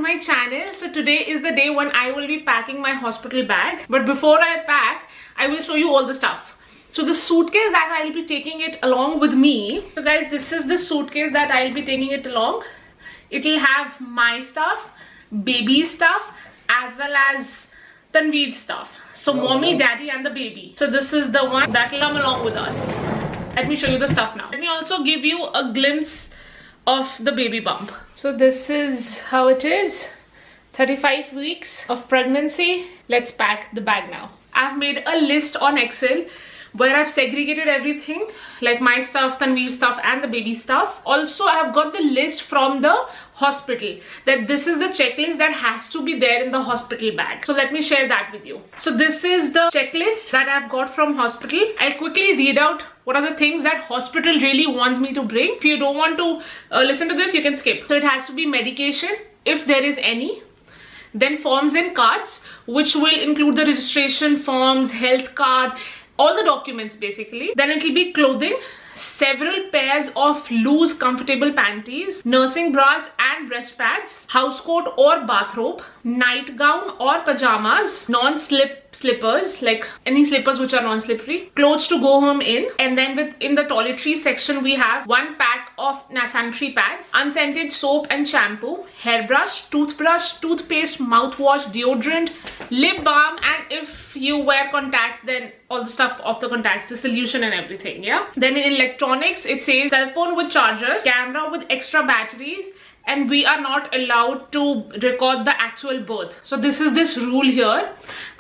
my channel. So today is the day when I will be packing my hospital bag. But before I pack, I will show you all the stuff. So the suitcase that I'll be taking it along with me. So guys, this is the suitcase that I'll be taking it along. It'll have my stuff, baby stuff, as well as Tanveer's stuff. So mommy, daddy and the baby. So this is the one that will come along with us. Let me show you the stuff now. Let me also give you a glimpse of the baby bump. So this is how it is. 35 weeks of pregnancy. Let's pack the bag now. I've made a list on Excel where I've segregated everything, like my stuff, Tanveer's stuff and the baby stuff. Also, I have got the list from the hospital that this is the checklist that has to be there in the hospital bag. So let me share that with you. So this is the checklist that I've got from hospital. I'll quickly read out what are the things that hospital really wants me to bring. If you don't want to listen to this, you can skip. So it has to be medication, if there is any. Then forms and cards, which will include the registration forms, health card, all the documents basically. Then it will be clothing, several pairs of loose comfortable panties, nursing bras and breast pads, house coat or bathrobe, nightgown or pajamas, non-slip slippers, like any slippers which are non-slippery, clothes to go home in. And then within the toiletries section we have one pack of sanitary pads, unscented soap and shampoo, hairbrush, toothbrush, toothpaste, mouthwash, deodorant, lip balm, and if you wear contacts, then all the stuff of the contacts, the solution and everything. Yeah. Then in electronics it says cell phone with charger, camera with extra batteries, and we are not allowed to record the actual birth. So this is this rule here.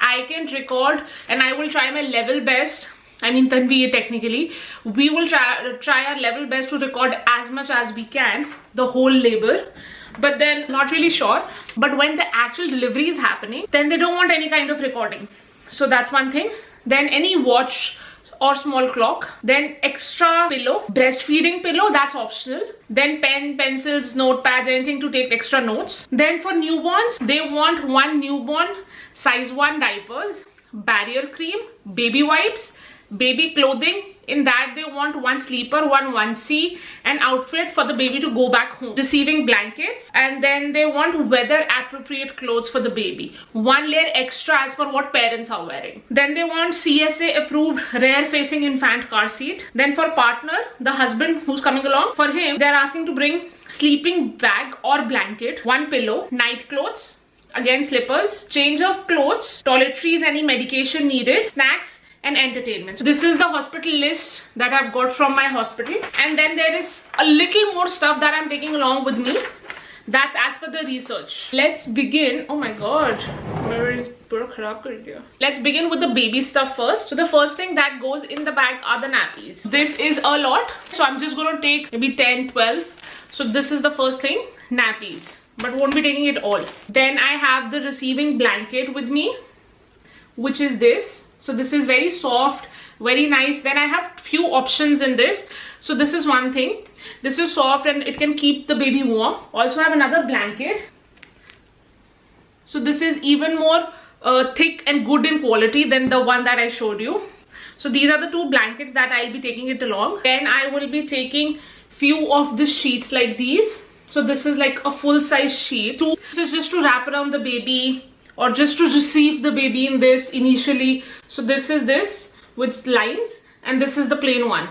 I can record and I will try my level best. I mean Tanveer technically. We will try our level best to record as much as we can, the whole labor. But then not really sure. But when the actual delivery is happening, then they don't want any kind of recording. So that's one thing. Then any watch or small clock, then extra pillow, breastfeeding pillow, that's optional. Then pen, pencils, notepads, anything to take extra notes. Then for newborns, they want one newborn size 1 diapers, barrier cream, baby wipes, baby clothing. In that they want one sleeper, one onesie, an outfit for the baby to go back home, receiving blankets, and then they want weather appropriate clothes for the baby, one layer extra as per what parents are wearing. Then they want CSA approved rear facing infant car seat. Then for partner, the husband who's coming along, for him they're asking to bring sleeping bag or blanket, one pillow, night clothes, again slippers, change of clothes, toiletries, any medication needed, snacks and entertainment. So this is the hospital list that I've got from my hospital. And then there is a little more stuff that I'm taking along with me. That's as per the research. Let's begin. Oh my god. Let's begin with the baby stuff first. So the first thing that goes in the bag are the nappies. This is a lot. So I'm just going to take maybe 10, 12. So this is the first thing, nappies. But won't be taking it all. Then I have the receiving blanket with me, which is this. So this is very soft, very nice. Then I have few options in this. So this is one thing. This is soft and it can keep the baby warm. Also I have another blanket. So this is even more thick and good in quality than the one that I showed you. So these are the two blankets that I'll be taking it along. Then I will be taking few of the sheets like these. So this is like a full size sheet. This is just to wrap around the baby, or just to receive the baby in this initially. So this is this with lines, and this is the plain one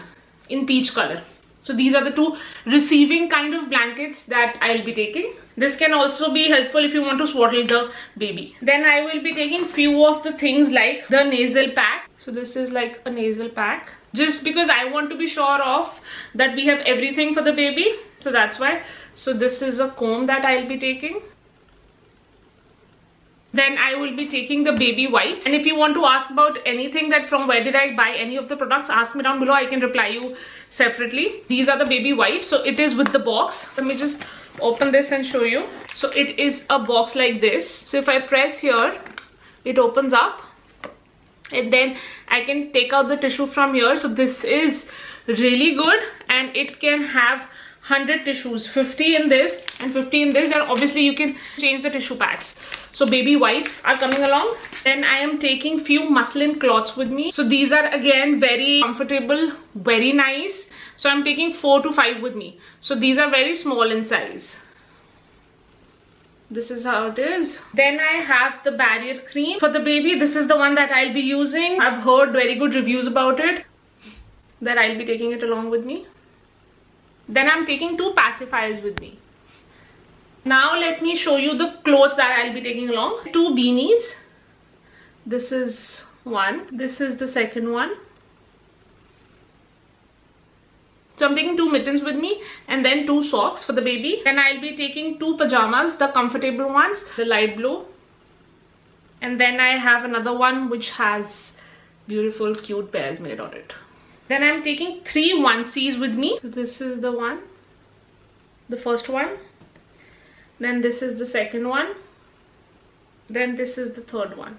in peach color. So these are the two receiving kind of blankets that I'll be taking. This can also be helpful if you want to swaddle the baby. Then I will be taking few of the things like the nasal pack. So this is like a nasal pack, just because I want to be sure of that we have everything for the baby. So that's why. So this is a comb that I'll be taking. Then I will be taking the baby wipes. And if you want to ask about anything that from where did I buy any of the products, ask me down below. I can reply you separately. These are the baby wipes. So it is with the box. Let me just open this and show you. So it is a box like this. So if I press here, it opens up. And then I can take out the tissue from here. So this is really good. And it can have 100 tissues, 50 in this and 50 in this. And obviously you can change the tissue packs. So baby wipes are coming along. Then I am taking few muslin cloths with me. So these are again very comfortable, very nice. So I'm taking 4 to 5 with me. So these are very small in size. This is how it is. Then I have the barrier cream for the baby. This is the one that I'll be using. I've heard very good reviews about it, that I'll be taking it along with me. Then I'm taking 2 pacifiers with me. Now let me show you the clothes that I'll be taking along. 2 beanies. This is one. This is the second one. So I'm taking 2 mittens with me and then 2 socks for the baby. Then I'll be taking 2 pajamas, the comfortable ones, the light blue. And then I have another one which has beautiful cute bears made on it. Then I'm taking 3 onesies with me. So this is the one, the first one. Then this is the second one. Then this is the third one.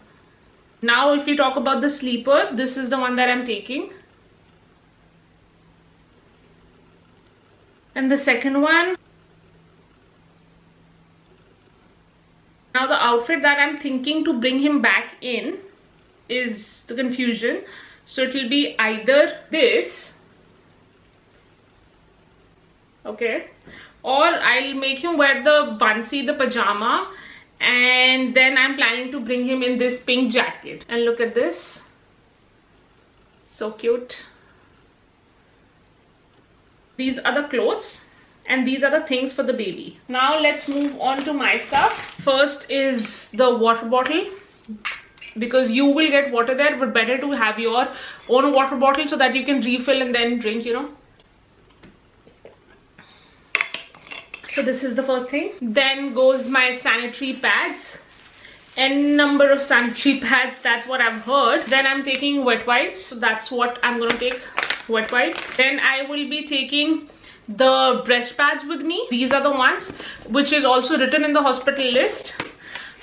Now if we talk about the sleeper, this is the one that I'm taking. And the second one. Now the outfit that I'm thinking to bring him back in is the confusion. So it will be either this, okay, or I'll make him wear the onesie, the pajama, and then I'm planning to bring him in this pink jacket. And look at this, so cute. These are the clothes and these are the things for the baby. Now let's move on to my stuff. First is the water bottle, because you will get water there, but better to have your own water bottle so that you can refill and then drink, you know. So this is the first thing. Then goes my sanitary pads. N number of sanitary pads, that's what I've heard. Then I'm taking wet wipes, so that's what I'm gonna take, wet wipes. Then I will be taking the breast pads with me. These are the ones which is also written in the hospital list.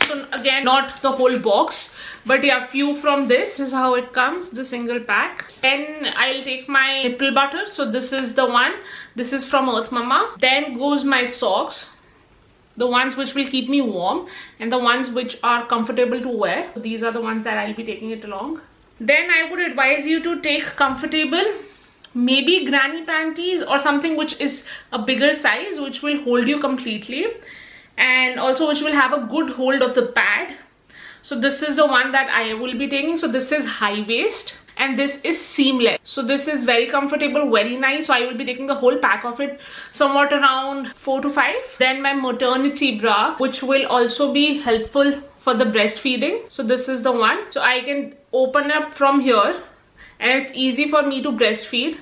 So again, not the whole box, but yeah, few from this. This is how it comes, the single pack. Then I'll take my nipple butter. So this is the one. This is from Earth Mama. Then goes my socks, the ones which will keep me warm and the ones which are comfortable to wear. So these are the ones that I'll be taking it along. Then I would advise you to take comfortable, maybe granny panties or something which is a bigger size, which will hold you completely, and also which will have a good hold of the pad. So this is the one that I will be taking. So this is high waist and this is seamless. So this is very comfortable, very nice. So I will be taking the whole pack of it, somewhat around 4 to 5. Then my maternity bra, which will also be helpful for the breastfeeding. So this is the one. So I can open up from here and it's easy for me to breastfeed.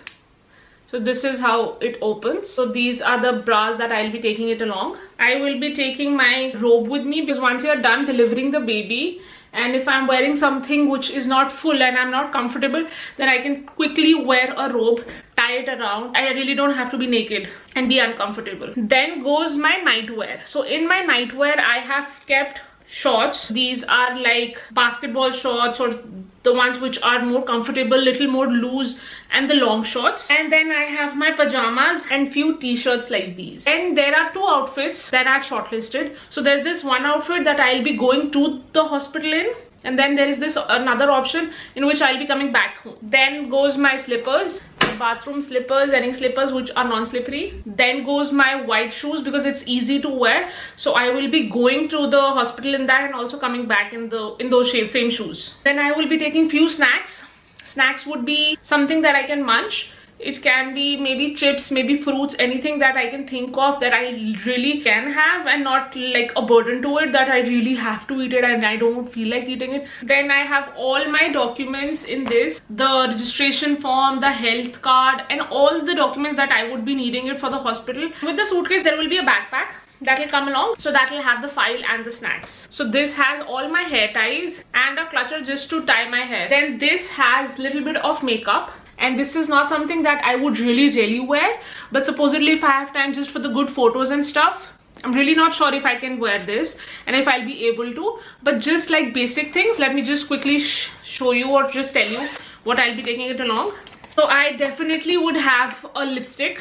So this is how it opens. So these are the bras that I'll be taking it along. I will be taking my robe with me, because once you're done delivering the baby, and if I'm wearing something which is not full and I'm not comfortable, then I can quickly wear a robe, tie it around. I really don't have to be naked and be uncomfortable. Then goes my nightwear. So in my nightwear, I have kept shorts. These are like basketball shorts, or the ones which are more comfortable, little more loose, and the long shorts. And then I have my pajamas and few t-shirts like these. And there are 2 outfits that I've shortlisted. So there's this one outfit that I'll be going to the hospital in, and then there is this another option in which I'll be coming back home. Then goes my slippers, bathroom slippers, running slippers which are non-slippery. Then goes my white shoes, because it's easy to wear. So I will be going to the hospital in that and also coming back in those same shoes. Then I will be taking few snacks. Snacks would be something that I can munch. It can be maybe chips, maybe fruits, anything that I can think of that I really can have and not like a burden to it, that I really have to eat it and I don't feel like eating it. Then I have all my documents in this, the registration form, the health card, and all the documents that I would be needing it for the hospital. With the suitcase, there will be a backpack that will come along, so that will have the file and the snacks. So this has all my hair ties and a clutcher just to tie my hair. Then this has little bit of makeup, and this is not something that I would really wear, but supposedly if I have time just for the good photos and stuff, I'm really not sure if I can wear this and if I'll be able to. But just like basic things, let me just quickly show you or just tell you what I'll be taking it along. So I definitely would have a lipstick,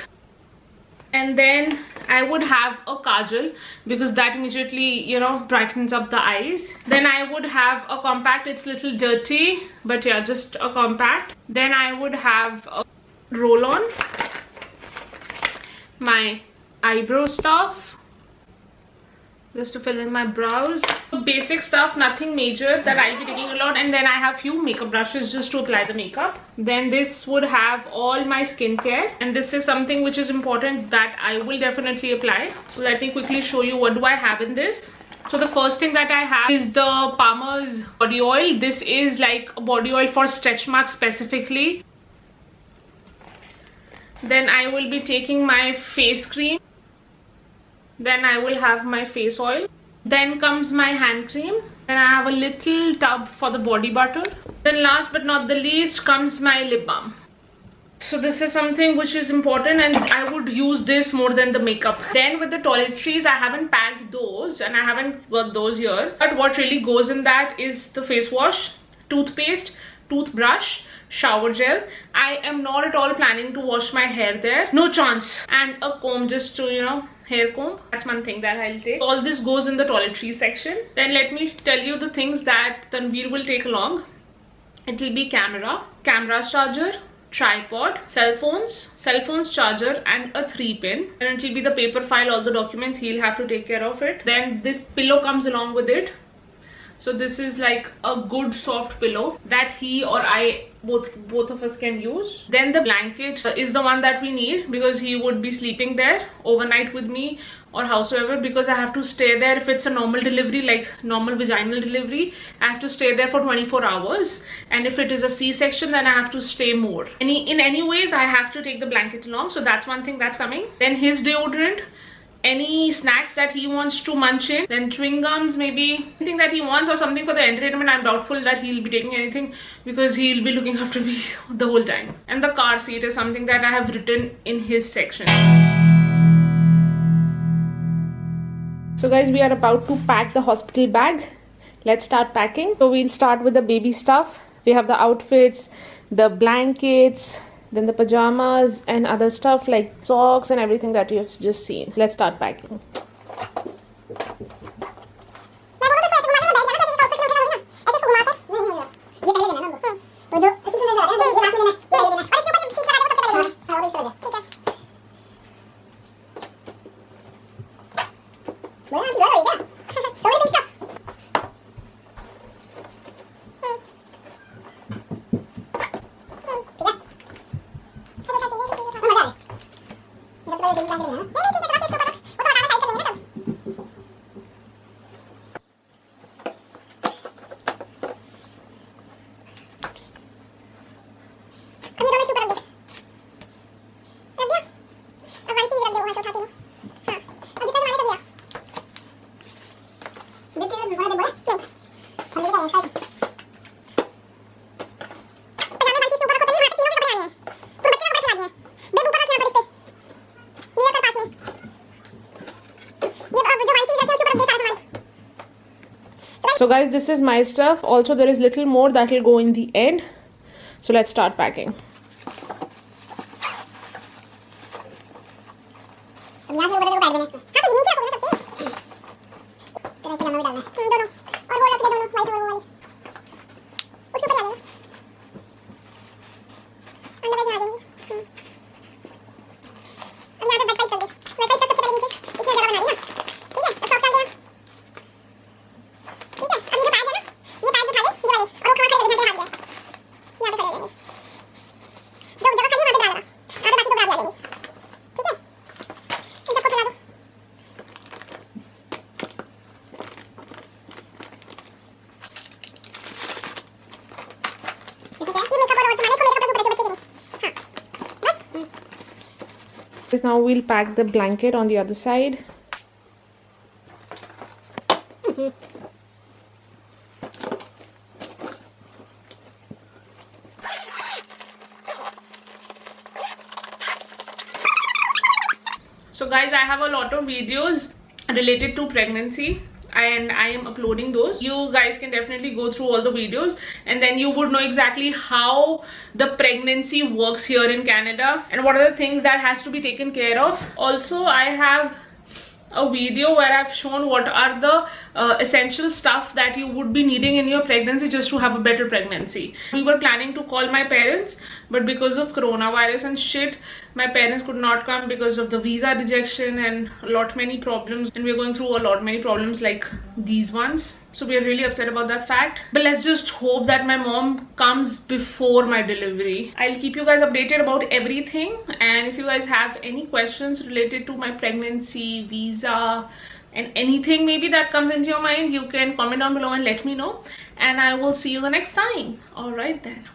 and then I would have a kajal, because that immediately, you know, brightens up the eyes. Then I would have a compact. It's little dirty, but yeah, just a compact. Then I would have a roll-on, my eyebrow stuff, just to fill in my brows. Basic stuff, nothing major that I'll be taking a lot. And then I have few makeup brushes just to apply the makeup. Then this would have all my skincare, and this is something which is important that I will definitely apply. So let me quickly show you what do I have in this. So the first thing that I have is the Palmer's body oil. This is like a body oil for stretch marks specifically. Then I will be taking my face cream. Then I will have my face oil. Then comes my hand cream. Then I have a little tub for the body butter. Then last but not the least comes my lip balm. So this is something which is important, and I would use this more than the makeup. Then with the toiletries, I haven't packed those and I haven't got those here. But what really goes in that is the face wash, toothpaste, toothbrush, shower gel. I am not at all planning to wash my hair there. No chance. And a comb just to, you know, hair comb. That's one thing that I'll take. All this goes in the toiletries section. Then let me tell you the things that Tanveer will take along. It will be camera's charger, tripod, cell phone's charger, and a 3-pin. And it will be the paper file, all the documents, he'll have to take care of it. Then this pillow comes along with it. So this is like a good soft pillow that he or I, both of us can use. Then the blanket is the one that we need because he would be sleeping there overnight with me or howsoever, because I have to stay there. If it's a normal delivery, like normal vaginal delivery, I have to stay there for 24 hours. And if it is a C-section, then I have to stay more. In any ways, I have to take the blanket along. So that's one thing that's coming. Then his deodorant, any snacks that he wants to munch in, then chewing gums, maybe anything that he wants, or something for the entertainment. I'm doubtful that he'll be taking anything because he'll be looking after me the whole time. And the car seat is something that I have written in his section. So guys, we are about to pack the hospital bag. Let's start packing. So we'll start with the baby stuff. We have the outfits, the blankets, then the pajamas and other stuff like socks and everything that you've just seen. Let's start packing. So guys, this is my stuff. Also, there is little more that will go in the end. So let's start packing. Now we'll pack the blanket on the other side. So guys, I have a lot of videos related to pregnancy and I am uploading those. You guys can definitely go through all the videos and then you would know exactly how the pregnancy works here in Canada and what are the things that has to be taken care of. Also, I have a video where I've shown what are the essential stuff that you would be needing in your pregnancy just to have a better pregnancy. We were planning to call my parents, but because of coronavirus and shit, my parents could not come because of the visa rejection and many problems, and we're going through many problems like these ones. So we are really upset about that fact. But let's just hope that my mom comes before my delivery. I'll keep you guys updated about everything, and if you guys have any questions related to my pregnancy, visa, and anything maybe that comes into your mind, you can comment down below and let me know, and I will see you the next time. All right then.